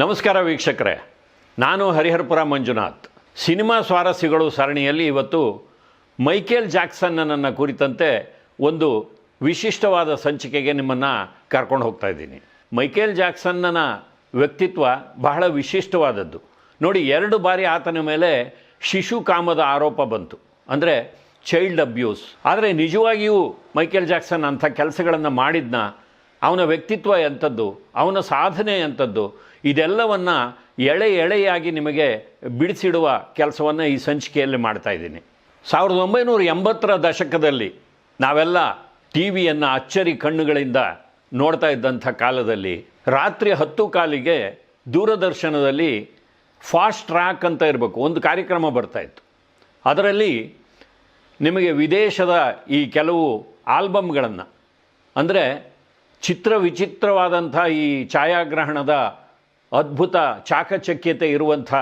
ನಮಸ್ಕಾರ ವೀಕ್ಷಕರೇ, ನಾನು ಹರಿಹರಪುರ ಮಂಜುನಾಥ್. ಸಿನಿಮಾ ಸ್ವಾರಸ್ಯಗಳು ಸರಣಿಯಲ್ಲಿ ಇವತ್ತು ಮೈಕೇಲ್ ಜಾಕ್ಸನ್ನನ್ನು ಕುರಿತಂತೆ ಒಂದು ವಿಶಿಷ್ಟವಾದ ಸಂಚಿಕೆಗೆ ನಿಮ್ಮನ್ನು ಕರ್ಕೊಂಡು ಹೋಗ್ತಾ ಇದ್ದೀನಿ. ಮೈಕೇಲ್ ಜಾಕ್ಸನ್ನನ ವ್ಯಕ್ತಿತ್ವ ಬಹಳ ವಿಶಿಷ್ಟವಾದದ್ದು. ನೋಡಿ, 2 ಬಾರಿ ಆತನ ಮೇಲೆ ಶಿಶು ಕಾಮದ ಆರೋಪ ಬಂತು, ಅಂದರೆ ಚೈಲ್ಡ್ ಅಬ್ಯೂಸ್. ಆದರೆ ನಿಜವಾಗಿಯೂ ಮೈಕೇಲ್ ಜಾಕ್ಸನ್ ಅಂಥ ಕೆಲಸಗಳನ್ನು ಮಾಡಿದ್ನ, ಅವನ ವ್ಯಕ್ತಿತ್ವ ಎಂಥದ್ದು, ಅವನ ಸಾಧನೆ ಎಂಥದ್ದು, ಇದೆಲ್ಲವನ್ನು ಎಳೆಯಾಗಿ ನಿಮಗೆ ಬಿಡಿಸಿಡುವ ಕೆಲಸವನ್ನು ಈ ಸಂಚಿಕೆಯಲ್ಲಿ ಮಾಡ್ತಾಯಿದ್ದೀನಿ. 1980ರ ದಶಕದಲ್ಲಿ ನಾವೆಲ್ಲ ಟಿ ವಿಯನ್ನು ಅಚ್ಚರಿ ಕಣ್ಣುಗಳಿಂದ ನೋಡ್ತಾ ಇದ್ದಂಥ ಕಾಲದಲ್ಲಿ ರಾತ್ರಿ 10 ದೂರದರ್ಶನದಲ್ಲಿ ಫಾಸ್ಟ್ ಟ್ರ್ಯಾಕ್ ಅಂತ ಇರಬೇಕು, ಒಂದು ಕಾರ್ಯಕ್ರಮ ಬರ್ತಾಯಿತ್ತು. ಅದರಲ್ಲಿ ನಿಮಗೆ ವಿದೇಶದ ಈ ಕೆಲವು ಆಲ್ಬಮ್ಗಳನ್ನು, ಅಂದರೆ ವಿಚಿತ್ರವಾದಂಥ ಈ ಛಾಯಾಗ್ರಹಣದ ಅದ್ಭುತ ಚಾಕಚಕ್ಯತೆ ಇರುವಂಥ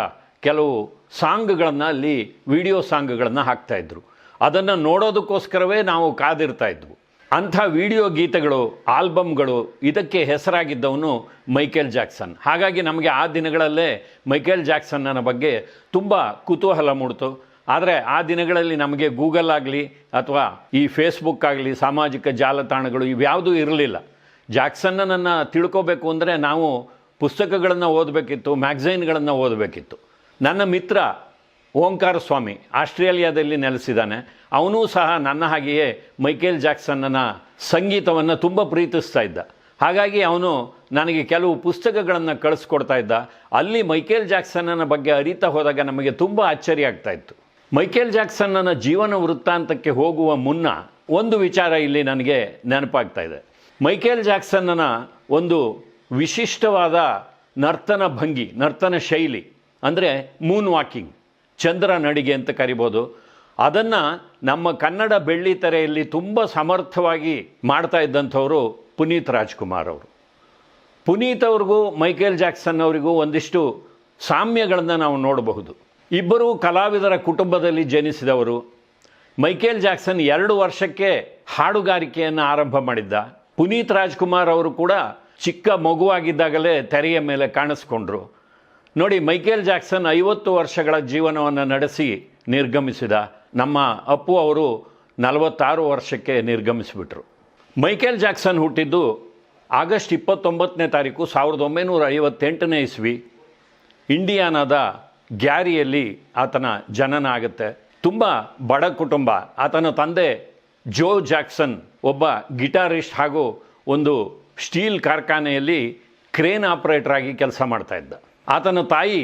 ಕೆಲವು ಸಾಂಗ್ಗಳನ್ನು, ಅಲ್ಲಿ ವಿಡಿಯೋ ಸಾಂಗ್ಗಳನ್ನು ಹಾಕ್ತಾಯಿದ್ರು. ಅದನ್ನು ನೋಡೋದಕ್ಕೋಸ್ಕರವೇ ನಾವು ಕಾದಿರ್ತಾಯಿದ್ವು. ಅಂಥ ವಿಡಿಯೋ ಗೀತೆಗಳು, ಆಲ್ಬಮ್ಗಳು, ಇದಕ್ಕೆ ಹೆಸರಾಗಿದ್ದವನು ಮೈಕೇಲ್ ಜಾಕ್ಸನ್. ಹಾಗಾಗಿ ನಮಗೆ ಆ ದಿನಗಳಲ್ಲೇ ಮೈಕೇಲ್ ಜಾಕ್ಸನ್ನನ ಬಗ್ಗೆ ತುಂಬ ಕುತೂಹಲ ಮೂಡಿತು. ಆದರೆ ಆ ದಿನಗಳಲ್ಲಿ ನಮಗೆ ಗೂಗಲ್ ಆಗಲಿ ಅಥವಾ ಈ ಫೇಸ್ಬುಕ್ ಆಗಲಿ, ಸಾಮಾಜಿಕ ಜಾಲತಾಣಗಳು ಇವ್ಯಾವುದೂ ಇರಲಿಲ್ಲ. ಜಾಕ್ಸನ್ನನನ್ನು ತಿಳ್ಕೋಬೇಕು ಅಂದರೆ ನಾವು ಪುಸ್ತಕಗಳನ್ನು ಓದಬೇಕಿತ್ತು, ಮ್ಯಾಗ್ಝೈನ್ಗಳನ್ನು ಓದಬೇಕಿತ್ತು. ನನ್ನ ಮಿತ್ರ ಓಂಕಾರ ಸ್ವಾಮಿ ಆಸ್ಟ್ರೇಲಿಯಾದಲ್ಲಿ ನೆಲೆಸಿದ್ದಾನೆ. ಅವನೂ ಸಹ ನನ್ನ ಹಾಗೆಯೇ ಮೈಕೇಲ್ ಜಾಕ್ಸನ್ನನ ಸಂಗೀತವನ್ನು ತುಂಬ ಪ್ರೀತಿಸ್ತಾ ಇದ್ದ. ಹಾಗಾಗಿ ಅವನು ನನಗೆ ಕೆಲವು ಪುಸ್ತಕಗಳನ್ನು ಕಳಿಸ್ಕೊಡ್ತಾ ಇದ್ದ. ಅಲ್ಲಿ ಮೈಕೇಲ್ ಜಾಕ್ಸನ್ನನ ಬಗ್ಗೆ ಅರಿತಾ ಹೋದಾಗ ನಮಗೆ ತುಂಬ ಅಚ್ಚರಿ ಆಗ್ತಾಯಿತ್ತು. ಮೈಕೇಲ್ ಜಾಕ್ಸನ್ನನ ಜೀವನ ವೃತ್ತಾಂತಕ್ಕೆ ಹೋಗುವ ಮುನ್ನ ಒಂದು ವಿಚಾರ ಇಲ್ಲಿ ನನಗೆ ನೆನಪಾಗ್ತಾ ಇದೆ. ಮೈಕೇಲ್ ಜಾಕ್ಸನ್ನನ ಒಂದು ವಿಶಿಷ್ಟವಾದ ನರ್ತನ ಭಂಗಿ, ನರ್ತನ ಶೈಲಿ, ಅಂದರೆ ಮೂನ್ ವಾಕಿಂಗ್, ಚಂದ್ರ ನಡಿಗೆ ಅಂತ ಕರಿಬೋದು. ಅದನ್ನು ನಮ್ಮ ಕನ್ನಡ ಬೆಳ್ಳಿತೆರೆಯಲ್ಲಿ ತುಂಬ ಸಮರ್ಥವಾಗಿ ಮಾಡ್ತಾ ಇದ್ದಂಥವರು ಪುನೀತ್ ರಾಜ್ಕುಮಾರ್ ಅವರು. ಪುನೀತ್ ಅವ್ರಿಗೂ ಮೈಕೇಲ್ ಜಾಕ್ಸನ್ ಅವರಿಗೂ ಒಂದಿಷ್ಟು ಸಾಮ್ಯಗಳನ್ನು ನಾವು ನೋಡಬಹುದು. ಇಬ್ಬರೂ ಕಲಾವಿದರ ಕುಟುಂಬದಲ್ಲಿ ಜನಿಸಿದವರು. ಮೈಕೇಲ್ ಜಾಕ್ಸನ್ 2 ವರ್ಷಕ್ಕೆ ಹಾಡುಗಾರಿಕೆಯನ್ನು ಆರಂಭ ಮಾಡಿದ್ದ. ಪುನೀತ್ ರಾಜ್ಕುಮಾರ್ ಅವರು ಕೂಡ ಚಿಕ್ಕ ಮಗುವಾಗಿದ್ದಾಗಲೇ ತೆರೆಯ ಮೇಲೆ ಕಾಣಿಸ್ಕೊಂಡ್ರು. ನೋಡಿ, ಮೈಕೇಲ್ ಜಾಕ್ಸನ್ 50 ವರ್ಷಗಳ ಜೀವನವನ್ನು ನಡೆಸಿ ನಿರ್ಗಮಿಸಿದ. ನಮ್ಮ ಅಪ್ಪು ಅವರು 46 ವರ್ಷಕ್ಕೆ ನಿರ್ಗಮಿಸಿಬಿಟ್ರು. ಮೈಕೇಲ್ ಜಾಕ್ಸನ್ ಹುಟ್ಟಿದ್ದು ಆಗಸ್ಟ್ 29ನೇ ತಾರೀಕು 1958ನೇ ಇಸ್ವಿ ಇಂಡಿಯಾನಾದ ಗ್ಯಾರಿಯಲ್ಲಿ ಆತನ ಜನನ ಆಗುತ್ತೆ. ತುಂಬ ಬಡ ಕುಟುಂಬ. ಆತನ ತಂದೆ ಜೋ ಜಾಕ್ಸನ್ ಒಬ್ಬ ಗಿಟಾರಿಸ್ಟ್ ಹಾಗೂ ಒಂದು ಸ್ಟೀಲ್ ಕಾರ್ಖಾನೆಯಲ್ಲಿ ಕ್ರೇನ್ ಆಪರೇಟರ್ ಆಗಿ ಕೆಲಸ ಮಾಡ್ತಾ ಇದ್ದ. ಆತನ ತಾಯಿ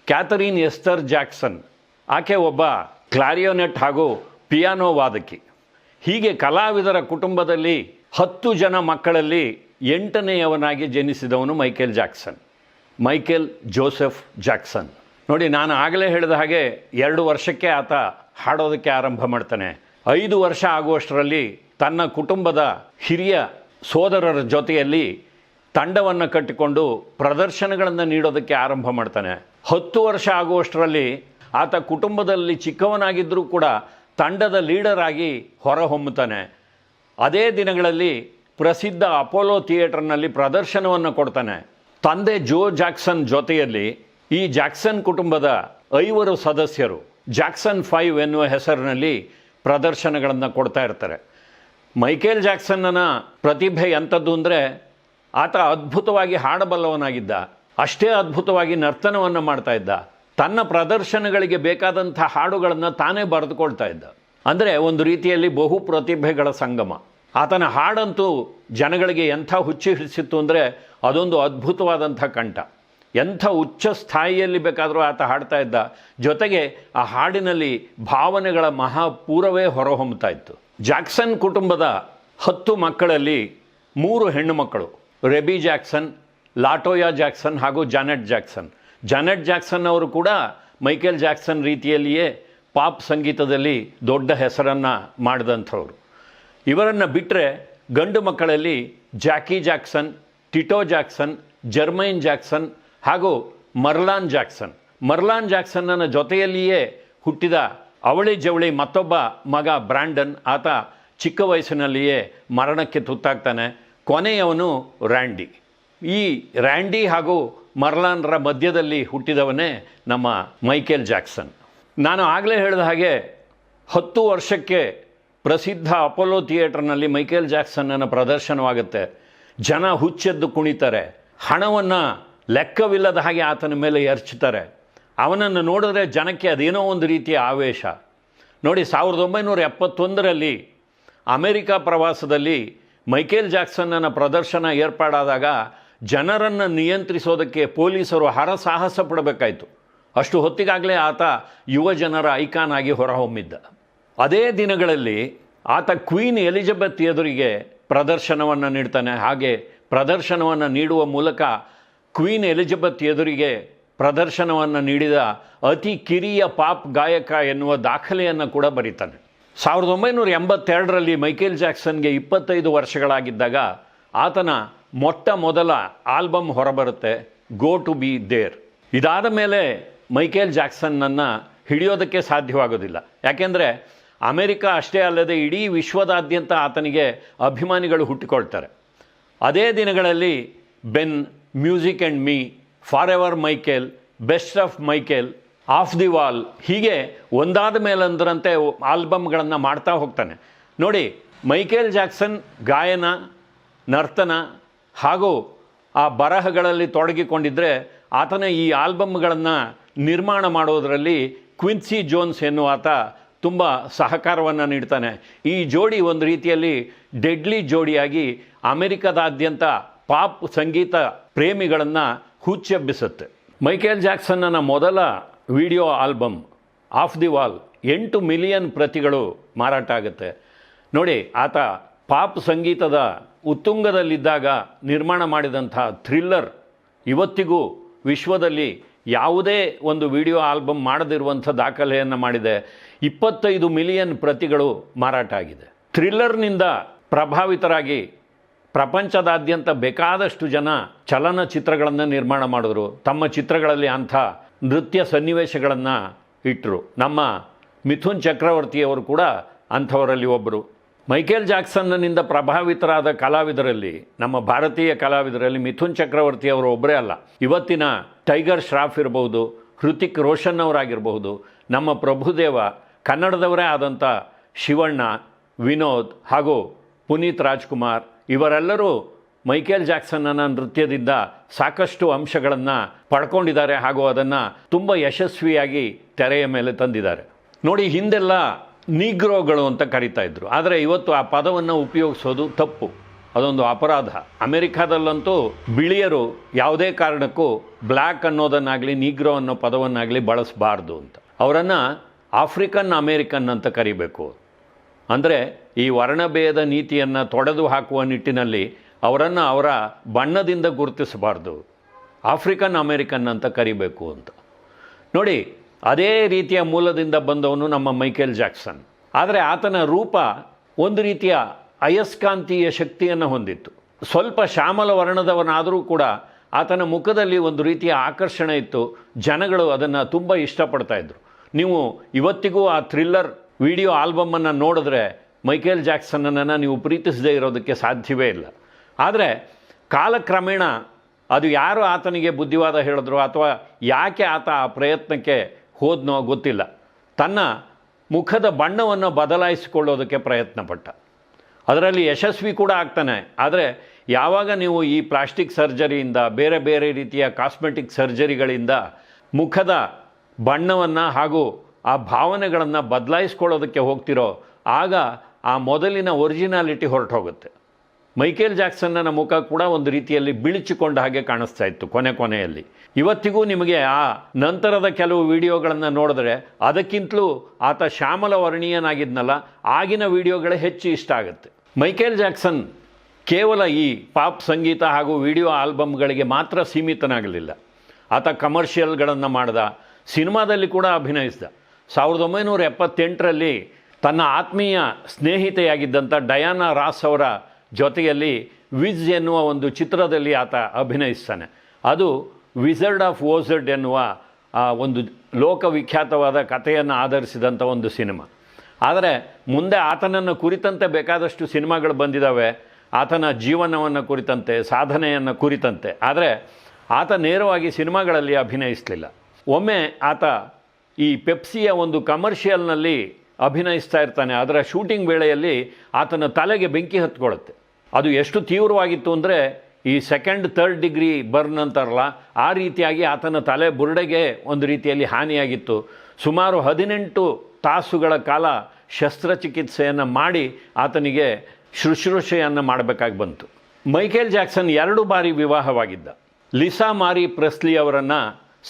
ಕ್ಯಾಥರೀನ್ ಎಸ್ತರ್ ಜಾಕ್ಸನ್, ಆಕೆ ಒಬ್ಬ ಕ್ಲಾರಿಯೋನೆಟ್ ಹಾಗೂ ಪಿಯಾನೋ ವಾದಕಿ. ಹೀಗೆ ಕಲಾವಿದರ ಕುಟುಂಬದಲ್ಲಿ 10 ಜನ ಮಕ್ಕಳಲ್ಲಿ 8ನೇಯವನಾಗಿ ಜನಿಸಿದವನು Michael Jackson, Michael Joseph Jackson. ನೋಡಿ, ನಾನು ಆಗಲೇ ಹೇಳಿದ ಹಾಗೆ 2 ವರ್ಷಕ್ಕೆ ಆತ ಹಾಡೋದಕ್ಕೆ ಆರಂಭ ಮಾಡ್ತಾನೆ. 5 ವರ್ಷ ಆಗುವಷ್ಟರಲ್ಲಿ ತನ್ನ ಕುಟುಂಬದ ಹಿರಿಯ ಸೋದರರ ಜೊತೆಯಲ್ಲಿ ತಂಡವನ್ನು ಕಟ್ಟಿಕೊಂಡು ಪ್ರದರ್ಶನಗಳನ್ನು ನೀಡೋದಕ್ಕೆ ಆರಂಭ ಮಾಡ್ತಾನೆ. 10 ವರ್ಷ ಆಗುವಷ್ಟರಲ್ಲಿ ಆತ ಕುಟುಂಬದಲ್ಲಿ ಚಿಕ್ಕವನಾಗಿದ್ದರೂ ಕೂಡ ತಂಡದ ಲೀಡರ್ ಆಗಿ ಹೊರಹೊಮ್ಮುತ್ತಾನೆ. ಅದೇ ದಿನಗಳಲ್ಲಿ ಪ್ರಸಿದ್ಧ ಅಪೋಲೋ ಥಿಯೇಟರ್ನಲ್ಲಿ ಪ್ರದರ್ಶನವನ್ನು ಕೊಡ್ತಾನೆ. ತಂದೆ ಜೋ ಜಾಕ್ಸನ್ ಜೊತೆಯಲ್ಲಿ ಈ ಜಾಕ್ಸನ್ ಕುಟುಂಬದ 5 ಸದಸ್ಯರು ಜಾಕ್ಸನ್ 5 ಎನ್ನುವ ಹೆಸರಿನಲ್ಲಿ ಪ್ರದರ್ಶನಗಳನ್ನು ಕೊಡ್ತಾ ಇರ್ತಾರೆ. ಮೈಕೇಲ್ ಜಾಕ್ಸನ್ನನ ಪ್ರತಿಭೆ ಎಂಥದ್ದು ಅಂದರೆ, ಆತ ಅದ್ಭುತವಾಗಿ ಹಾಡಬಲ್ಲವನಾಗಿದ್ದ. ಅಷ್ಟೇ ಅದ್ಭುತವಾಗಿ ನರ್ತನವನ್ನು ಮಾಡ್ತಾ ಇದ್ದ. ತನ್ನ ಪ್ರದರ್ಶನಗಳಿಗೆ ಬೇಕಾದಂಥ ಹಾಡುಗಳನ್ನು ತಾನೇ ಬರೆದುಕೊಳ್ತಾ ಇದ್ದ. ಅಂದರೆ ಒಂದು ರೀತಿಯಲ್ಲಿ ಬಹು ಪ್ರತಿಭೆಗಳ ಸಂಗಮ. ಆತನ ಹಾಡಂತೂ ಜನಗಳಿಗೆ ಎಂಥ ಹುಚ್ಚು ಹಿಡಿಸಿತ್ತು ಅಂದರೆ, ಅದೊಂದು ಅದ್ಭುತವಾದಂಥ ಕಂಠ. ಎಂಥ ಉಚ್ಚ ಸ್ಥಾಯಿಯಲ್ಲಿ ಬೇಕಾದರೂ ಆತ ಹಾಡ್ತಾ ಇದ್ದ. ಜೊತೆಗೆ ಆ ಹಾಡಿನಲ್ಲಿ ಭಾವನೆಗಳ ಮಹಾಪೂರವೇ ಹೊರಹೊಮ್ಮುತ್ತಾ ಇತ್ತು. ಜಾಕ್ಸನ್ ಕುಟುಂಬದ 10 ಮಕ್ಕಳಲ್ಲಿ 3 ಹೆಣ್ಣು ಮಕ್ಕಳು, ರೆಬಿ ಜಾಕ್ಸನ್, ಲಾಟೋಯಾ ಜಾಕ್ಸನ್ ಹಾಗೂ ಜಾನೆಟ್ ಜಾಕ್ಸನ್. ಜಾನೆಟ್ ಜಾಕ್ಸನ್ ಅವರು ಕೂಡ ಮೈಕೇಲ್ ಜಾಕ್ಸನ್ ರೀತಿಯಲ್ಲಿಯೇ ಪಾಪ್ ಸಂಗೀತದಲ್ಲಿ ದೊಡ್ಡ ಹೆಸರನ್ನು ಮಾಡಿದಂಥವ್ರು. ಇವರನ್ನು ಬಿಟ್ಟರೆ ಗಂಡು ಮಕ್ಕಳಲ್ಲಿ Jackie Jackson, Tito Jackson, Jermaine Jackson ಹಾಗೂ ಮರ್ಲಾನ್ ಜಾಕ್ಸನ್. ಮರ್ಲಾನ್ ಜಾಕ್ಸನ್ನನ ಜೊತೆಯಲ್ಲಿಯೇ ಹುಟ್ಟಿದ ಅವಳಿ ಜವಳಿ ಮತ್ತೊಬ್ಬ ಮಗ ಬ್ರ್ಯಾಂಡನ್. ಆತ ಚಿಕ್ಕ ವಯಸ್ಸಿನಲ್ಲಿಯೇ ಮರಣಕ್ಕೆ ತುತ್ತಾಗ್ತಾನೆ. ಕೊನೆಯವನು ರ್ಯಾಂಡಿ. ಈ ರ್ಯಾಂಡಿ ಹಾಗೂ ಮರ್ಲಾನ್ರ ಮಧ್ಯದಲ್ಲಿ ಹುಟ್ಟಿದವನೇ ನಮ್ಮ ಮೈಕೇಲ್ ಜಾಕ್ಸನ್. ನಾನು ಆಗಲೇ ಹೇಳಿದ ಹಾಗೆ 10 ವರ್ಷಕ್ಕೆ ಪ್ರಸಿದ್ಧ ಅಪೋಲೋ ಥಿಯೇಟರ್ನಲ್ಲಿ ಮೈಕೇಲ್ ಜಾಕ್ಸನ್ನನ ಪ್ರದರ್ಶನವಾಗುತ್ತೆ. ಜನ ಹುಚ್ಚೆದ್ದು ಕುಣಿತಾರೆ, ಹಣವನ್ನು ಲೆಕ್ಕವಿಲ್ಲದ ಹಾಗೆ ಆತನ ಮೇಲೆ ಎರಚುತ್ತಾರೆ. ಅವನನ್ನು ನೋಡಿದ್ರೆ ಜನಕ್ಕೆ ಅದೇನೋ ಒಂದು ರೀತಿಯ ಆವೇಶ. ನೋಡಿ, 1971ರಲ್ಲಿ ಅಮೆರಿಕ ಪ್ರವಾಸದಲ್ಲಿ ಮೈಕೇಲ್ ಜಾಕ್ಸನ್ನನ ಪ್ರದರ್ಶನ ಏರ್ಪಾಡಾದಾಗ ಜನರನ್ನು ನಿಯಂತ್ರಿಸೋದಕ್ಕೆ ಪೊಲೀಸರು ಹರಸಾಹಸ ಪಡಬೇಕಾಯಿತು. ಅಷ್ಟು ಹೊತ್ತಿಗಾಗಲೇ ಆತ ಯುವ ಜನರ ಐಕಾನ್ ಆಗಿ ಹೊರಹೊಮ್ಮಿದ್ದ. ಅದೇ ದಿನಗಳಲ್ಲಿ ಆತ ಕ್ವೀನ್ ಎಲಿಜಬೆತ್ ಎದುರಿಗೆ ಪ್ರದರ್ಶನವನ್ನು ನೀಡ್ತಾನೆ. ಹಾಗೆ ಪ್ರದರ್ಶನವನ್ನು ನೀಡುವ ಮೂಲಕ ಕ್ವೀನ್ ಎಲಿಜಬೆತ್ ಎದುರಿಗೆ ಪ್ರದರ್ಶನವನ್ನು ನೀಡಿದ ಅತಿ ಕಿರಿಯ ಪಾಪ್ ಗಾಯಕ ಎನ್ನುವ ದಾಖಲೆಯನ್ನು ಕೂಡ ಬರೀತಾನೆ. 1982ರಲ್ಲಿ ಮೈಕೇಲ್ ಜಾಕ್ಸನ್ಗೆ 25 ವರ್ಷಗಳಾಗಿದ್ದಾಗ ಆತನ ಮೊಟ್ಟ ಮೊದಲ ಆಲ್ಬಮ್ ಹೊರಬರುತ್ತೆ, ಗೋ ಟು ಬಿ ದೇರ್. ಇದಾದ ಮೇಲೆ ಮೈಕೇಲ್ ಜಾಕ್ಸನ್ನನ್ನು ಹಿಡಿಯೋದಕ್ಕೆ ಸಾಧ್ಯವಾಗೋದಿಲ್ಲ. ಯಾಕೆಂದರೆ ಅಮೆರಿಕ ಅಷ್ಟೇ ಅಲ್ಲದೆ ಇಡೀ ವಿಶ್ವದಾದ್ಯಂತ ಆತನಿಗೆ ಅಭಿಮಾನಿಗಳು ಹುಟ್ಟಿಕೊಳ್ತಾರೆ. ಅದೇ ದಿನಗಳಲ್ಲಿ Ben, music and me, forever Michael, best of Michael, off the wall, ಹೀಗೆ ಒಂದಾದ ಮೇಲಂದ್ರಂತೆ ಆಲ್ಬಮ್ಗಳನ್ನು ಮಾಡ್ತಾ ಹೋಗ್ತಾನೆ. ನೋಡಿ, ಮೈಕೇಲ್ ಜಾಕ್ಸನ್ ಗಾಯನ, ನರ್ತನ ಹಾಗೂ ಆ ಬರಹಗಳಲ್ಲಿ ತೊಡಗಿಕೊಂಡಿದ್ದರೆ ಆತನ ಈ ಆಲ್ಬಮ್ಗಳನ್ನು ನಿರ್ಮಾಣ ಮಾಡೋದರಲ್ಲಿ ಕ್ವಿನ್ಸಿ ಜೋನ್ಸ್ ಎನ್ನುವಾತ ತುಂಬ ಸಹಕಾರವನ್ನು ನೀಡ್ತಾನೆ. ಈ ಜೋಡಿ ಒಂದು ರೀತಿಯಲ್ಲಿ ಡೆಡ್ಲಿ ಜೋಡಿಯಾಗಿ ಅಮೆರಿಕದಾದ್ಯಂತ ಪಾಪ್ ಸಂಗೀತ ಪ್ರೇಮಿಗಳನ್ನು ಹುಚ್ಚೆಬ್ಬಿಸುತ್ತೆ. ಮೈಕೇಲ್ ಜಾಕ್ಸನ್ನನ ಮೊದಲ video album off the wall 8 million ಪ್ರತಿಗಳು ಮಾರಾಟ ಆಗುತ್ತೆ. ನೋಡಿ, ಆತ ಪಾಪ್ ಸಂಗೀತದ ಉತ್ತುಂಗದಲ್ಲಿದ್ದಾಗ ನಿರ್ಮಾಣ ಮಾಡಿದಂಥ ಥ್ರಿಲ್ಲರ್ ಇವತ್ತಿಗೂ ವಿಶ್ವದಲ್ಲಿ ಯಾವುದೇ ಒಂದು ವಿಡಿಯೋ ಆಲ್ಬಮ್ ಮಾಡದಿರುವಂಥ ದಾಖಲೆಯನ್ನು ಮಾಡಿದೆ. 25 ಮಿಲಿಯನ್ ಪ್ರತಿಗಳು ಮಾರಾಟ ಆಗಿದೆ. ಥ್ರಿಲ್ಲರ್ನಿಂದ ಪ್ರಭಾವಿತರಾಗಿ ಪ್ರಪಂಚದಾದ್ಯಂತ ಬೇಕಾದಷ್ಟು ಜನ ಚಲನಚಿತ್ರಗಳನ್ನು ನಿರ್ಮಾಣ ಮಾಡಿದ್ರು. ತಮ್ಮ ಚಿತ್ರಗಳಲ್ಲಿ ಅಂಥ ನೃತ್ಯ ಸನ್ನಿವೇಶಗಳನ್ನು ಇಟ್ಟರು. ನಮ್ಮ ಮಿಥುನ್ ಚಕ್ರವರ್ತಿಯವರು ಕೂಡ ಅಂಥವರಲ್ಲಿ ಒಬ್ಬರು. ಮೈಕೇಲ್ ಜಾಕ್ಸನ್ನಿಂದ ಪ್ರಭಾವಿತರಾದ ಕಲಾವಿದರಲ್ಲಿ, ನಮ್ಮ ಭಾರತೀಯ ಕಲಾವಿದರಲ್ಲಿ ಮಿಥುನ್ ಚಕ್ರವರ್ತಿಯವರು ಒಬ್ಬರೇ ಅಲ್ಲ. ಇವತ್ತಿನ ಟೈಗರ್ ಶ್ರಾಫ್ ಇರಬಹುದು, ಹೃತಿಕ್ ರೋಷನ್ ಅವರಾಗಿರಬಹುದು, ನಮ್ಮ ಪ್ರಭುದೇವ, ಕನ್ನಡದವರೇ ಆದಂಥ ಶಿವಣ್ಣ, ವಿನೋದ್ ಹಾಗೂ ಪುನೀತ್ ರಾಜ್ಕುಮಾರ್, ಇವರೆಲ್ಲರೂ ಮೈಕೇಲ್ ಜಾಕ್ಸನ್ನನ ನೃತ್ಯದಿಂದ ಸಾಕಷ್ಟು ಅಂಶಗಳನ್ನು ಪಡ್ಕೊಂಡಿದ್ದಾರೆ ಹಾಗೂ ಅದನ್ನು ತುಂಬ ಯಶಸ್ವಿಯಾಗಿ ತೆರೆಯ ಮೇಲೆ ತಂದಿದ್ದಾರೆ. ನೋಡಿ, ಹಿಂದೆಲ್ಲ ನೀಗ್ರೋಗಳು ಅಂತ ಕರೀತಾ ಇದ್ರು, ಆದರೆ ಇವತ್ತು ಆ ಪದವನ್ನು ಉಪಯೋಗಿಸೋದು ತಪ್ಪು, ಅದೊಂದು ಅಪರಾಧ. ಅಮೆರಿಕಾದಲ್ಲಂತೂ ಬಿಳಿಯರು ಯಾವುದೇ ಕಾರಣಕ್ಕೂ ಬ್ಲ್ಯಾಕ್ ಅನ್ನೋದನ್ನಾಗಲಿ ನೀಗ್ರೋ ಅನ್ನೋ ಪದವನ್ನಾಗಲಿ ಬಳಸಬಾರ್ದು ಅಂತ. ಅವರನ್ನು ಆಫ್ರಿಕನ್ ಅಮೇರಿಕನ್ ಅಂತ ಕರಿಬೇಕು. ಅಂದರೆ ಈ ವರ್ಣಭೇದ ನೀತಿಯನ್ನು ತೊಡೆದು ಹಾಕುವ ನಿಟ್ಟಿನಲ್ಲಿ ಅವರನ್ನು ಅವರ ಬಣ್ಣದಿಂದ ಗುರುತಿಸಬಾರ್ದು, ಆಫ್ರಿಕನ್ ಅಮೇರಿಕನ್ ಅಂತ ಕರಿಬೇಕು ಅಂತ. ನೋಡಿ, ಅದೇ ರೀತಿಯ ಮೂಲದಿಂದ ಬಂದವನು ನಮ್ಮ ಮೈಕೇಲ್ ಜಾಕ್ಸನ್. ಆದರೆ ಆತನ ರೂಪ ಒಂದು ರೀತಿಯ ಅಯಸ್ಕಾಂತೀಯ ಶಕ್ತಿಯನ್ನು ಹೊಂದಿತ್ತು. ಸ್ವಲ್ಪ ಶ್ಯಾಮಲ ವರ್ಣದವನಾದರೂ ಕೂಡ ಆತನ ಮುಖದಲ್ಲಿ ಒಂದು ರೀತಿಯ ಆಕರ್ಷಣೆ ಇತ್ತು. ಜನಗಳು ಅದನ್ನು ತುಂಬ ಇಷ್ಟಪಡ್ತಾಯಿದ್ರು. ನೀವು ಇವತ್ತಿಗೂ ಆ ಥ್ರಿಲ್ಲರ್ ವಿಡಿಯೋ ಆಲ್ಬಮನ್ನು ನೋಡಿದ್ರೆ ಮೈಕೇಲ್ ಜಾಕ್ಸನ್ನನ್ನು ನೀವು ಪ್ರೀತಿಸದೇ ಇರೋದಕ್ಕೆ ಸಾಧ್ಯವೇ ಇಲ್ಲ. ಆದರೆ ಕಾಲಕ್ರಮೇಣ ಅದು ಯಾರು ಆತನಿಗೆ ಬುದ್ಧಿವಾದ ಹೇಳಿದ್ರು ಅಥವಾ ಯಾಕೆ ಆತ ಆ ಪ್ರಯತ್ನಕ್ಕೆ ಹೋದ್ನೋ ಗೊತ್ತಿಲ್ಲ, ತನ್ನ ಮುಖದ ಬಣ್ಣವನ್ನು ಬದಲಾಯಿಸಿಕೊಳ್ಳೋದಕ್ಕೆ ಪ್ರಯತ್ನಪಟ್ಟ. ಅದರಲ್ಲಿ ಯಶಸ್ವಿ ಕೂಡ ಆಗ್ತಾನೆ. ಆದರೆ ಯಾವಾಗ ನೀವು ಈ ಪ್ಲಾಸ್ಟಿಕ್ ಸರ್ಜರಿಯಿಂದ, ಬೇರೆ ಬೇರೆ ರೀತಿಯ ಕಾಸ್ಮೆಟಿಕ್ ಸರ್ಜರಿಗಳಿಂದ ಮುಖದ ಬಣ್ಣವನ್ನು ಹಾಗೂ ಆ ಭಾವನೆಗಳನ್ನು ಬದಲಾಯಿಸ್ಕೊಳ್ಳೋದಕ್ಕೆ ಹೋಗ್ತಿರೋ ಆಗ ಆ ಮೊದಲಿನ ಒರಿಜಿನಾಲಿಟಿ ಹೊರಟೋಗುತ್ತೆ. ಮೈಕೇಲ್ ಜಾಕ್ಸನ್ನನ ಮುಖ ಕೂಡ ಒಂದು ರೀತಿಯಲ್ಲಿ ಬಿಳಿಚಿಕೊಂಡ ಹಾಗೆ ಕಾಣಿಸ್ತಾ ಇತ್ತು ಕೊನೆಯಲ್ಲಿ. ಇವತ್ತಿಗೂ ನಿಮಗೆ ಆ ನಂತರದ ಕೆಲವು ವಿಡಿಯೋಗಳನ್ನು ನೋಡಿದ್ರೆ ಅದಕ್ಕಿಂತಲೂ ಆತ ಶ್ಯಾಮಲ ವರ್ಣೀಯನಾಗಿದ್ನಲ್ಲ, ಆಗಿನ ವಿಡಿಯೋಗಳೇ ಹೆಚ್ಚು ಇಷ್ಟ ಆಗುತ್ತೆ. ಮೈಕೇಲ್ ಜಾಕ್ಸನ್ ಕೇವಲ ಈ ಪಾಪ್ ಸಂಗೀತ ಹಾಗೂ ವಿಡಿಯೋ ಆಲ್ಬಮ್ಗಳಿಗೆ ಮಾತ್ರ ಸೀಮಿತನಾಗಲಿಲ್ಲ. ಆತ ಕಮರ್ಷಿಯಲ್ಗಳನ್ನು ಮಾಡ್ದ, ಸಿನಿಮಾದಲ್ಲಿ ಕೂಡ ಅಭಿನಯಿಸಿದ. 1978ರಲ್ಲಿ ತನ್ನ ಆತ್ಮೀಯ ಸ್ನೇಹಿತೆಯಾಗಿದ್ದಂಥ ಡಯಾನಾ ರಾಸ್ ಅವರ ಜೊತೆಯಲ್ಲಿ ವಿಜ್ ಎನ್ನುವ ಒಂದು ಚಿತ್ರದಲ್ಲಿ ಆತ ಅಭಿನಯಿಸ್ತಾನೆ. ಅದು ವಿಝರ್ಡ್ ಆಫ್ ಓಝರ್ಡ್ ಎನ್ನುವ ಒಂದು ಲೋಕವಿಖ್ಯಾತವಾದ ಕಥೆಯನ್ನು ಆಧರಿಸಿದಂಥ ಒಂದು ಸಿನಿಮಾ. ಆದರೆ ಮುಂದೆ ಆತನನ್ನು ಕುರಿತಂತೆ ಬೇಕಾದಷ್ಟು ಸಿನಿಮಾಗಳು ಬಂದಿದ್ದಾವೆ, ಆತನ ಜೀವನವನ್ನು ಕುರಿತಂತೆ, ಸಾಧನೆಯನ್ನು ಕುರಿತಂತೆ. ಆದರೆ ಆತ ನೇರವಾಗಿ ಸಿನಿಮಾಗಳಲ್ಲಿ ಅಭಿನಯಿಸಲಿಲ್ಲ. ಒಮ್ಮೆ ಆತ ಈ ಪೆಪ್ಸಿಯ ಒಂದು ಕಮರ್ಷಿಯಲ್ನಲ್ಲಿ ಅಭಿನಯಿಸ್ತಾ ಇರ್ತಾನೆ. ಅದರ ಶೂಟಿಂಗ್ ವೇಳೆಯಲ್ಲಿ ಆತನ ತಲೆಗೆ ಬೆಂಕಿ ಹತ್ಕೊಳ್ಳುತ್ತೆ. ಅದು ಎಷ್ಟು ತೀವ್ರವಾಗಿತ್ತು ಅಂದರೆ ಈ 2nd 3rd ಡಿಗ್ರಿ ಬರ್ನ್ ಅಂತಾರಲ್ಲ, ಆ ರೀತಿಯಾಗಿ ಆತನ ತಲೆ ಬುರುಡೆಗೆ ಒಂದು ರೀತಿಯಲ್ಲಿ ಹಾನಿಯಾಗಿತ್ತು. ಸುಮಾರು 18 ತಾಸುಗಳ ಕಾಲ ಶಸ್ತ್ರಚಿಕಿತ್ಸೆಯನ್ನು ಮಾಡಿ ಆತನಿಗೆ ಶುಶ್ರೂಷೆಯನ್ನು ಮಾಡಬೇಕಾಗಿ ಬಂತು. ಮೈಕೇಲ್ ಜಾಕ್ಸನ್ 2 ಬಾರಿ ವಿವಾಹವಾಗಿದ್ದ. ಲಿಸಾ ಮಾರಿ ಪ್ರೆಸ್ಲಿ ಅವರನ್ನು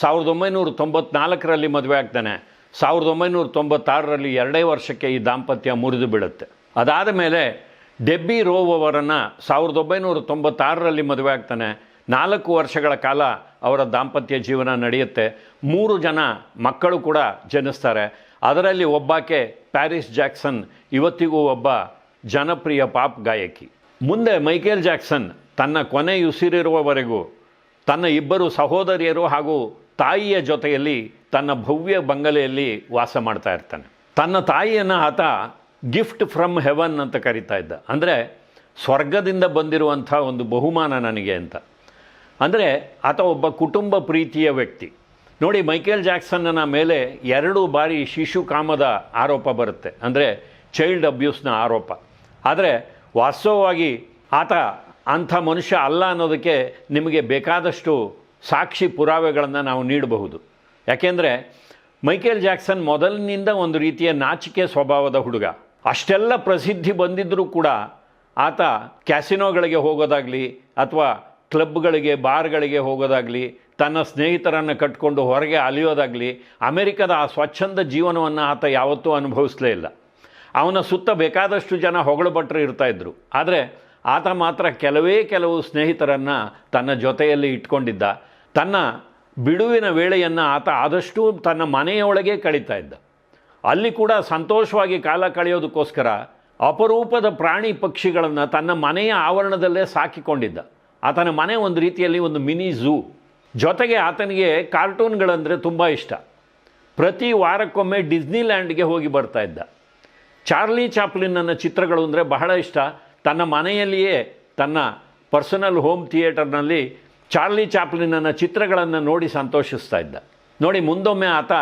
1994ರಲ್ಲಿ ಮದುವೆ ಆಗ್ತಾನೆ. 1996ರಲ್ಲಿ 2 ವರ್ಷಕ್ಕೆ ಈ ದಾಂಪತ್ಯ ಮುರಿದು ಬೀಳುತ್ತೆ. ಅದಾದ ಮೇಲೆ ಡೆಬ್ಬಿ ರೋವ್ ಅವರನ್ನು 1996ರಲ್ಲಿ ಮದುವೆ ಆಗ್ತಾನೆ. 4 ವರ್ಷಗಳ ಕಾಲ ಅವರ ದಾಂಪತ್ಯ ಜೀವನ ನಡೆಯುತ್ತೆ. 3 ಜನ ಮಕ್ಕಳು ಕೂಡ ಜನಿಸ್ತಾರೆ. ಅದರಲ್ಲಿ ಒಬ್ಬಾಕೆ ಪ್ಯಾರಿಸ್ ಜಾಕ್ಸನ್, ಇವತ್ತಿಗೂ ಒಬ್ಬ ಜನಪ್ರಿಯ ಪಾಪ್ ಗಾಯಕಿ. ಮುಂದೆ ಮೈಕೇಲ್ ಜಾಕ್ಸನ್ ತನ್ನ ಕೊನೆಯುಸಿರಿರುವವರೆಗೂ ತನ್ನ 2 ಸಹೋದರಿಯರು ಹಾಗೂ ತಾಯಿಯ ಜೊತೆಯಲ್ಲಿ ತನ್ನ ಭವ್ಯ ಬಂಗಲೆಯಲ್ಲಿ ವಾಸ ಮಾಡ್ತಾ ಇರ್ತಾನೆ. ತನ್ನ ತಾಯಿಯನ್ನು ಆತ ಗಿಫ್ಟ್ ಫ್ರಮ್ ಹೆವನ್ ಅಂತ ಕರೀತಾ ಇದ್ದ. ಅಂದರೆ ಸ್ವರ್ಗದಿಂದ ಬಂದಿರುವಂಥ ಒಂದು ಬಹುಮಾನ ನನಗೆ ಅಂತ. ಅಂದರೆ ಆತ ಒಬ್ಬ ಕುಟುಂಬ ಪ್ರೀತಿಯ ವ್ಯಕ್ತಿ. ನೋಡಿ, ಮೈಕೇಲ್ ಜಾಕ್ಸನ್ನ ಮೇಲೆ 2 ಬಾರಿ ಶಿಶು ಕಾಮದ ಆರೋಪ ಬರುತ್ತೆ, ಅಂದರೆ ಚೈಲ್ಡ್ ಅಬ್ಯೂಸ್ನ ಆರೋಪ. ಆದರೆ ವಾಸ್ತವವಾಗಿ ಆತ ಅಂಥ ಮನುಷ್ಯ ಅಲ್ಲ ಅನ್ನೋದಕ್ಕೆ ನಿಮಗೆ ಬೇಕಾದಷ್ಟು ಸಾಕ್ಷಿ ಪುರಾವೆಗಳನ್ನು ನಾವು ನೀಡಬಹುದು. ಯಾಕೆಂದರೆ ಮೈಕೇಲ್ ಜಾಕ್ಸನ್ ಮೊದಲಿನಿಂದ ಒಂದು ರೀತಿಯ ನಾಚಿಕೆ ಸ್ವಭಾವದ ಹುಡುಗ. ಅಷ್ಟೆಲ್ಲ ಪ್ರಸಿದ್ಧಿ ಬಂದಿದ್ದರೂ ಕೂಡ ಆತ ಕ್ಯಾಸಿನೋಗಳಿಗೆ ಹೋಗೋದಾಗಲಿ ಅಥವಾ ಕ್ಲಬ್ಗಳಿಗೆ, ಬಾರ್ಗಳಿಗೆ ಹೋಗೋದಾಗಲಿ, ತನ್ನ ಸ್ನೇಹಿತರನ್ನು ಕಟ್ಟಿಕೊಂಡು ಹೊರಗೆ ಅಲಿಯೋದಾಗಲಿ, ಅಮೆರಿಕದ ಆ ಸ್ವಚ್ಛಂದ ಜೀವನವನ್ನು ಆತ ಯಾವತ್ತೂ ಅನುಭವಿಸಲೇ ಇಲ್ಲ. ಅವನ ಸುತ್ತ ಬೇಕಾದಷ್ಟು ಜನ ಹೊಗಳು ಭಟ್ರು ಇರ್ತಾಯಿದ್ರು. ಆದರೆ ಆತ ಮಾತ್ರ ಕೆಲವು ಸ್ನೇಹಿತರನ್ನು ತನ್ನ ಜೊತೆಯಲ್ಲಿ ಇಟ್ಕೊಂಡಿದ್ದ. ತನ್ನ ಬಿಡುವಿನ ವೇಳೆಯನ್ನು ಆತ ಆದಷ್ಟು ತನ್ನ ಮನೆಯೊಳಗೆ ಕಳೀತಾ ಇದ್ದ. ಅಲ್ಲಿ ಕೂಡ ಸಂತೋಷವಾಗಿ ಕಾಲ ಕಳೆಯೋದಕ್ಕೋಸ್ಕರ ಅಪರೂಪದ ಪ್ರಾಣಿ ಪಕ್ಷಿಗಳನ್ನು ತನ್ನ ಮನೆಯ ಆವರಣದಲ್ಲೇ ಸಾಕಿಕೊಂಡಿದ್ದ. ಆತನ ಮನೆ ಒಂದು ರೀತಿಯಲ್ಲಿ ಒಂದು ಮಿನಿ ಝೂ. ಜೊತೆಗೆ ಆತನಿಗೆ ಕಾರ್ಟೂನ್ಗಳಂದರೆ ತುಂಬ ಇಷ್ಟ. ಪ್ರತಿ ವಾರಕ್ಕೊಮ್ಮೆ ಡಿಸ್ನಿಲ್ಯಾಂಡ್ಗೆ ಹೋಗಿ ಬರ್ತಾ ಇದ್ದ. ಚಾರ್ಲಿ ಚಾಪ್ಲಿನ್ನ ಚಿತ್ರಗಳು ಅಂದರೆ ಬಹಳ ಇಷ್ಟ. ತನ್ನ ಮನೆಯಲ್ಲಿಯೇ ತನ್ನ ಪರ್ಸನಲ್ ಹೋಮ್ ಥಿಯೇಟರ್ನಲ್ಲಿ ಚಾರ್ಲಿ ಚಾಪ್ಲಿನ್ನ ಚಿತ್ರಗಳನ್ನು ನೋಡಿ ಸಂತೋಷಿಸ್ತಾ ಇದ್ದ. ನೋಡಿ, ಮುಂದೊಮ್ಮೆ ಆತ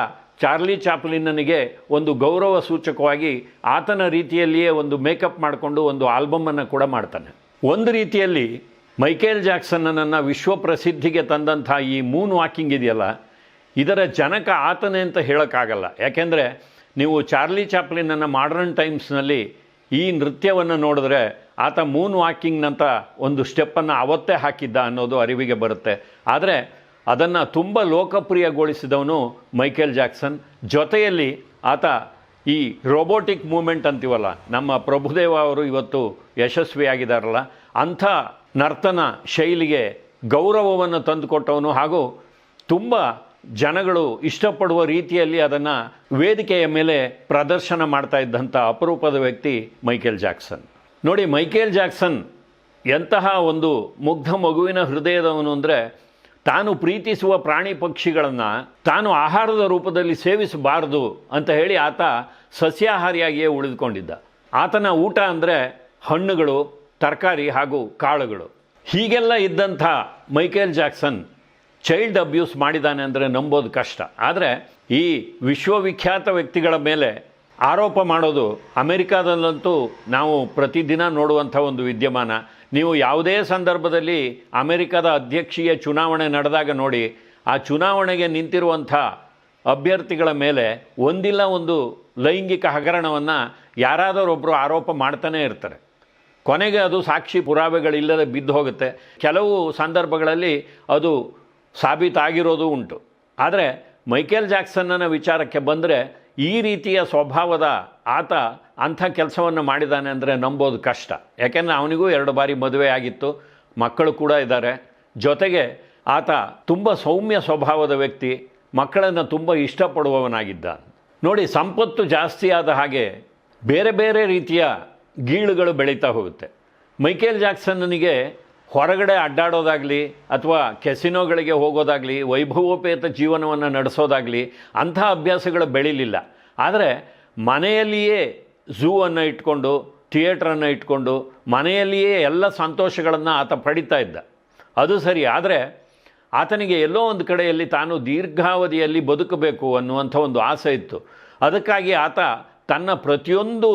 ಚಾರ್ಲಿ ಚಾಪ್ಲಿನ್ನನಿಗೆ ಒಂದು ಗೌರವ ಸೂಚಕವಾಗಿ ಆತನ ರೀತಿಯಲ್ಲಿಯೇ ಒಂದು ಮೇಕಪ್ ಮಾಡಿಕೊಂಡು ಒಂದು ಆಲ್ಬಮನ್ನು ಕೂಡ ಮಾಡ್ತಾನೆ. ಒಂದು ರೀತಿಯಲ್ಲಿ ಮೈಕೇಲ್ ಜಾಕ್ಸನ್ನನ್ನು ವಿಶ್ವಪ್ರಸಿದ್ಧಿಗೆ ತಂದಂಥ ಈ ಮೂನ್ ವಾಕಿಂಗ್ ಇದೆಯಲ್ಲ, ಇದರ ಜನಕ ಆತನೇ ಅಂತ ಹೇಳೋಕ್ಕಾಗಲ್ಲ. ಯಾಕೆಂದರೆ ನೀವು ಚಾರ್ಲಿ ಚಾಪ್ಲಿನ್ನ ಮಾಡರ್ನ್ ಟೈಮ್ಸ್ನಲ್ಲಿ ಈ ನೃತ್ಯವನ್ನು ನೋಡಿದ್ರೆ ಆತ ಮೂನ್ ವಾಕಿಂಗ್ನಂತ ಒಂದು ಸ್ಟೆಪ್ಪನ್ನು ಅವತ್ತೇ ಹಾಕಿದ್ದ ಅನ್ನೋದು ಅರಿವಿಗೆ ಬರುತ್ತೆ. ಆದರೆ ಅದನ್ನು ತುಂಬ ಲೋಕಪ್ರಿಯಗೊಳಿಸಿದವನು ಮೈಕೇಲ್ ಜಾಕ್ಸನ್. ಜೊತೆಯಲ್ಲಿ ಆತ ಈ ರೋಬೋಟಿಕ್ ಮೂಮೆಂಟ್ ಅಂತೀವಲ್ಲ, ನಮ್ಮ ಪ್ರಭುದೇವ ಅವರು ಇವತ್ತು ಯಶಸ್ವಿಯಾಗಿದ್ದಾರಲ್ಲ, ಅಂಥ ನರ್ತನ ಶೈಲಿಗೆ ಗೌರವವನ್ನು ತಂದುಕೊಟ್ಟವನು. ಹಾಗೂ ತುಂಬ ಜನಗಳು ಇಷ್ಟಪಡುವ ರೀತಿಯಲ್ಲಿ ಅದನ್ನು ವೇದಿಕೆಯ ಮೇಲೆ ಪ್ರದರ್ಶನ ಮಾಡ್ತಾ ಇದ್ದಂಥ ಅಪರೂಪದ ವ್ಯಕ್ತಿ ಮೈಕೇಲ್ ಜಾಕ್ಸನ್. ನೋಡಿ, ಮೈಕೇಲ್ ಜಾಕ್ಸನ್ ಎಂತಹ ಒಂದು ಮುಗ್ಧ ಮಗುವಿನ ಹೃದಯದವನು ಅಂದರೆ, ತಾನು ಪ್ರೀತಿಸುವ ಪ್ರಾಣಿ ಪಕ್ಷಿಗಳನ್ನು ತಾನು ಆಹಾರದ ರೂಪದಲ್ಲಿ ಸೇವಿಸಬಾರದು ಅಂತ ಹೇಳಿ ಆತ ಸಸ್ಯಾಹಾರಿಯಾಗಿಯೇ ಉಳಿದುಕೊಂಡಿದ್ದ. ಆತನ ಊಟ ಅಂದರೆ ಹಣ್ಣುಗಳು, ತರಕಾರಿ ಹಾಗೂ ಕಾಳುಗಳು. ಹೀಗೆಲ್ಲ ಇದ್ದಂಥ ಮೈಕೇಲ್ ಜಾಕ್ಸನ್ ಚೈಲ್ಡ್ ಅಬ್ಯೂಸ್ ಮಾಡಿದ್ದಾನೆ ಅಂದರೆ ನಂಬೋದು ಕಷ್ಟ. ಆದರೆ ಈ ವಿಶ್ವವಿಖ್ಯಾತ ವ್ಯಕ್ತಿಗಳ ಮೇಲೆ ಆರೋಪ ಮಾಡೋದು ಅಮೆರಿಕಾದಲ್ಲಂತೂ ನಾವು ಪ್ರತಿದಿನ ನೋಡುವಂಥ ಒಂದು ವಿದ್ಯಮಾನ. ನೀವು ಯಾವುದೇ ಸಂದರ್ಭದಲ್ಲಿ ಅಮೆರಿಕದ ಅಧ್ಯಕ್ಷೀಯ ಚುನಾವಣೆ ನಡೆದಾಗ ನೋಡಿ, ಆ ಚುನಾವಣೆಗೆ ನಿಂತಿರುವಂಥ ಅಭ್ಯರ್ಥಿಗಳ ಮೇಲೆ ಒಂದಿಲ್ಲ ಒಂದು ಲೈಂಗಿಕ ಹಗರಣವನ್ನು ಯಾರಾದರೊಬ್ಬರು ಆರೋಪ ಮಾಡ್ತಾನೇ ಇರ್ತಾರೆ. ಕೊನೆಗೆ ಅದು ಸಾಕ್ಷಿ ಪುರಾವೆಗಳಿಲ್ಲದೆ ಬಿದ್ದು ಹೋಗುತ್ತೆ. ಕೆಲವು ಸಂದರ್ಭಗಳಲ್ಲಿ ಅದು ಸಾಬೀತಾಗಿರೋದು ಉಂಟು. ಆದರೆ ಮೈಕೇಲ್ ಜಾಕ್ಸನ್ನ ವಿಚಾರಕ್ಕೆ ಬಂದರೆ ಈ ರೀತಿಯ ಸ್ವಭಾವದ ಆತ ಅಂಥ ಕೆಲಸವನ್ನು ಮಾಡಿದ್ದಾನೆ ಅಂದರೆ ನಂಬೋದು ಕಷ್ಟ. ಯಾಕೆಂದರೆ ಅವನಿಗೂ 2 ಬಾರಿ ಮದುವೆ ಆಗಿತ್ತು, ಮಕ್ಕಳು ಕೂಡ ಇದ್ದಾರೆ. ಜೊತೆಗೆ ಆತ ತುಂಬ ಸೌಮ್ಯ ಸ್ವಭಾವದ ವ್ಯಕ್ತಿ, ಮಕ್ಕಳನ್ನು ತುಂಬ ಇಷ್ಟಪಡುವವನಾಗಿದ್ದ. ನೋಡಿ, ಸಂಪತ್ತು ಜಾಸ್ತಿ ಆದ ಹಾಗೆ ಬೇರೆ ಬೇರೆ ರೀತಿಯ ಗೀಳುಗಳು ಬೆಳೀತಾ ಹೋಗುತ್ತೆ. ಮೈಕೇಲ್ ಜಾಕ್ಸನ್ನನಿಗೆ ಹೊರಗಡೆ ಅಡ್ಡಾಡೋದಾಗಲಿ ಅಥವಾ ಕೆಸಿನೋಗಳಿಗೆ ಹೋಗೋದಾಗಲಿ, ವೈಭವೋಪೇತ ಜೀವನವನ್ನು ನಡೆಸೋದಾಗಲಿ ಅಂಥ ಅಭ್ಯಾಸಗಳು ಬೆಳೀಲಿಲ್ಲ. ಆದರೆ ಮನೆಯಲ್ಲಿಯೇ ಝೂವನ್ನು ಇಟ್ಕೊಂಡು, ಥಿಯೇಟ್ರನ್ನು ಇಟ್ಕೊಂಡು ಮನೆಯಲ್ಲಿಯೇ ಎಲ್ಲ ಸಂತೋಷಗಳನ್ನು ಆತ ಪಡಿತಾ ಇದ್ದ. ಅದು ಸರಿ. ಆದರೆ ಆತನಿಗೆ ಎಲ್ಲೋ ಒಂದು ಕಡೆಯಲ್ಲಿ ತಾನು ದೀರ್ಘಾವಧಿಯಲ್ಲಿ ಬದುಕಬೇಕು ಅನ್ನುವಂಥ ಒಂದು ಆಸೆ ಇತ್ತು. ಅದಕ್ಕಾಗಿ ಆತ ತನ್ನ ಪ್ರತಿಯೊಂದು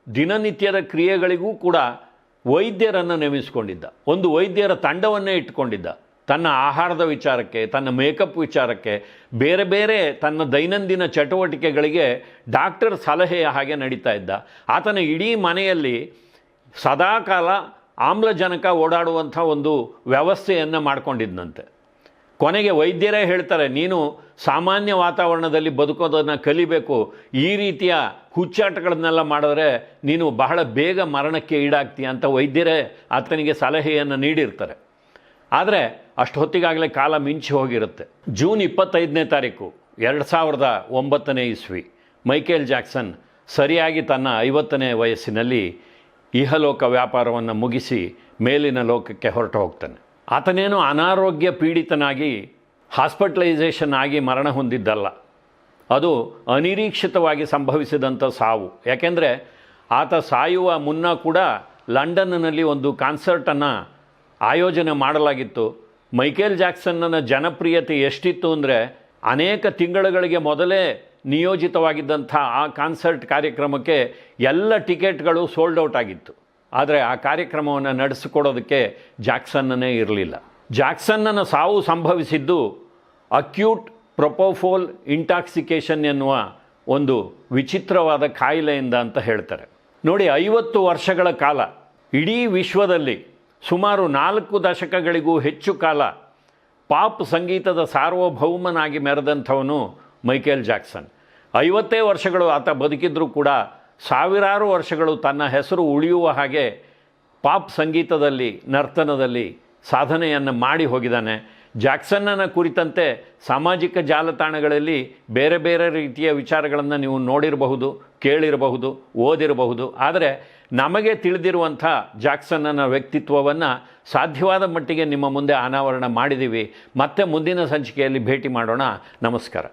ದಿನನಿತ್ಯದ ಕ್ರಿಯೆಗಳಿಗೂ ಕೂಡ ವೈದ್ಯರನ್ನು ನೇಮಿಸಿಕೊಂಡಿದ್ದ. ಒಂದು ವೈದ್ಯರ ತಂಡವನ್ನೇ ಇಟ್ಕೊಂಡಿದ್ದ. ತನ್ನ ಆಹಾರದ ವಿಚಾರಕ್ಕೆ, ತನ್ನ ಮೇಕಪ್ ವಿಚಾರಕ್ಕೆ, ಬೇರೆ ಬೇರೆ ತನ್ನ ದೈನಂದಿನ ಚಟುವಟಿಕೆಗಳಿಗೆ ಡಾಕ್ಟರ್ ಸಲಹೆಯ ಹಾಗೆ ನಡೀತಾ ಇದ್ದ. ಆತನ ಇಡೀ ಮನೆಯಲ್ಲಿ ಸದಾಕಾಲ ಆಮ್ಲಜನಕ ಓಡಾಡುವಂಥ ಒಂದು ವ್ಯವಸ್ಥೆಯನ್ನು ಮಾಡಿಕೊಂಡಿದ್ದಂತೆ. ಕೊನೆಗೆ ವೈದ್ಯರೇ ಹೇಳ್ತಾರೆ, ನೀನು ಸಾಮಾನ್ಯ ವಾತಾವರಣದಲ್ಲಿ ಬದುಕೋದನ್ನು ಕಲಿಬೇಕು, ಈ ರೀತಿಯ ಹುಚ್ಚಾಟಗಳನ್ನೆಲ್ಲ ಮಾಡಿದ್ರೆ ನೀನು ಬಹಳ ಬೇಗ ಮರಣಕ್ಕೆ ಈಡಾಗ್ತೀಯ ಅಂತ ವೈದ್ಯರೇ ಆತನಿಗೆ ಸಲಹೆಯನ್ನು ನೀಡಿರ್ತಾರೆ. ಆದರೆ ಅಷ್ಟು ಹೊತ್ತಿಗಾಗಲೇ ಕಾಲ ಮಿಂಚಿ ಹೋಗಿರುತ್ತೆ. ಜೂನ್ 25ನೇ ತಾರೀಕು 2009 ಇಸ್ವಿ ಮೈಕೇಲ್ ಜಾಕ್ಸನ್ ಸರಿಯಾಗಿ ತನ್ನ 50ನೇ ವಯಸ್ಸಿನಲ್ಲಿ ಇಹಲೋಕ ವ್ಯಾಪಾರವನ್ನು ಮುಗಿಸಿ ಮೇಲಿನ ಲೋಕಕ್ಕೆ ಹೊರಟು ಹೋಗ್ತಾನೆ. ಆತನೇನು ಅನಾರೋಗ್ಯ ಪೀಡಿತನಾಗಿ ಹಾಸ್ಪಿಟಲೈಸೇಷನ್ ಆಗಿ ಮರಣ ಹೊಂದಿದ್ದಲ್ಲ, ಅದು ಅನಿರೀಕ್ಷಿತವಾಗಿ ಸಂಭವಿಸಿದಂಥ ಸಾವು. ಯಾಕೆಂದರೆ ಆತ ಸಾಯುವ ಮುನ್ನ ಕೂಡ ಲಂಡನ್ನಲ್ಲಿ ಒಂದು ಕಾನ್ಸರ್ಟನ್ನು ಆಯೋಜನೆ ಮಾಡಲಾಗಿತ್ತು. ಮೈಕೇಲ್ ಜಾಕ್ಸನ್ನ ಜನಪ್ರಿಯತೆ ಎಷ್ಟಿತ್ತು ಅಂದರೆ ಅನೇಕ ತಿಂಗಳುಗಳಿಗೆ ಮೊದಲೇ ನಿಯೋಜಿತವಾಗಿದ್ದಂಥ ಆ ಕಾನ್ಸರ್ಟ್ ಕಾರ್ಯಕ್ರಮಕ್ಕೆ ಎಲ್ಲ ಟಿಕೆಟ್ಗಳು ಸೋಲ್ಡ್ ಔಟ್ ಆಗಿತ್ತು. ಆದರೆ ಆ ಕಾರ್ಯಕ್ರಮವನ್ನು ನಡೆಸಿಕೊಡೋದಕ್ಕೆ ಜಾಕ್ಸನ್ನೇ ಇರಲಿಲ್ಲ. ಜಾಕ್ಸನ್ನ ಸಾವು ಸಂಭವಿಸಿದ್ದು ಅಕ್ಯೂಟ್ ಪ್ರೊಪೋಫೋಲ್ ಇಂಟಾಕ್ಸಿಕೇಷನ್ ಎನ್ನುವ ಒಂದು ವಿಚಿತ್ರವಾದ ಕಾಯಿಲೆಯಿಂದ ಅಂತ ಹೇಳ್ತಾರೆ. ನೋಡಿ, 50 ವರ್ಷಗಳ ಕಾಲ ಇಡೀ ವಿಶ್ವದಲ್ಲಿ ಸುಮಾರು 4 ದಶಕಗಳಿಗೂ ಹೆಚ್ಚು ಕಾಲ ಪಾಪ್ ಸಂಗೀತದ ಸಾರ್ವಭೌಮನಾಗಿ ಮೆರೆದಂಥವನು ಮೈಕೇಲ್ ಜಾಕ್ಸನ್. 50 ವರ್ಷಗಳು ಆತ ಬದುಕಿದ್ರೂ ಕೂಡ ಸಾವಿರಾರು ವರ್ಷಗಳು ತನ್ನ ಹೆಸರು ಉಳಿಯುವ ಹಾಗೆ ಪಾಪ್ ಸಂಗೀತದಲ್ಲಿ, ನರ್ತನದಲ್ಲಿ ಸಾಧನೆಯನ್ನು ಮಾಡಿ ಹೋಗಿದ್ದಾನೆ. ಜಾಕ್ಸನ್ನನ ಕುರಿತಂತೆ ಸಾಮಾಜಿಕ ಜಾಲತಾಣಗಳಲ್ಲಿ ಬೇರೆ ಬೇರೆ ರೀತಿಯ ವಿಚಾರಗಳನ್ನು ನೀವು ನೋಡಿರಬಹುದು, ಕೇಳಿರಬಹುದು, ಓದಿರಬಹುದು. ಆದರೆ ನಮಗೆ ತಿಳಿದಿರುವಂಥ ಜಾಕ್ಸನ್ನನ ವ್ಯಕ್ತಿತ್ವವನ್ನು ಸಾಧ್ಯವಾದ ಮಟ್ಟಿಗೆ ನಿಮ್ಮ ಮುಂದೆ ಅನಾವರಣ ಮಾಡಿದ್ದೀವಿ. ಮತ್ತೆ ಮುಂದಿನ ಸಂಚಿಕೆಯಲ್ಲಿ ಭೇಟಿ ಮಾಡೋಣ. ನಮಸ್ಕಾರ.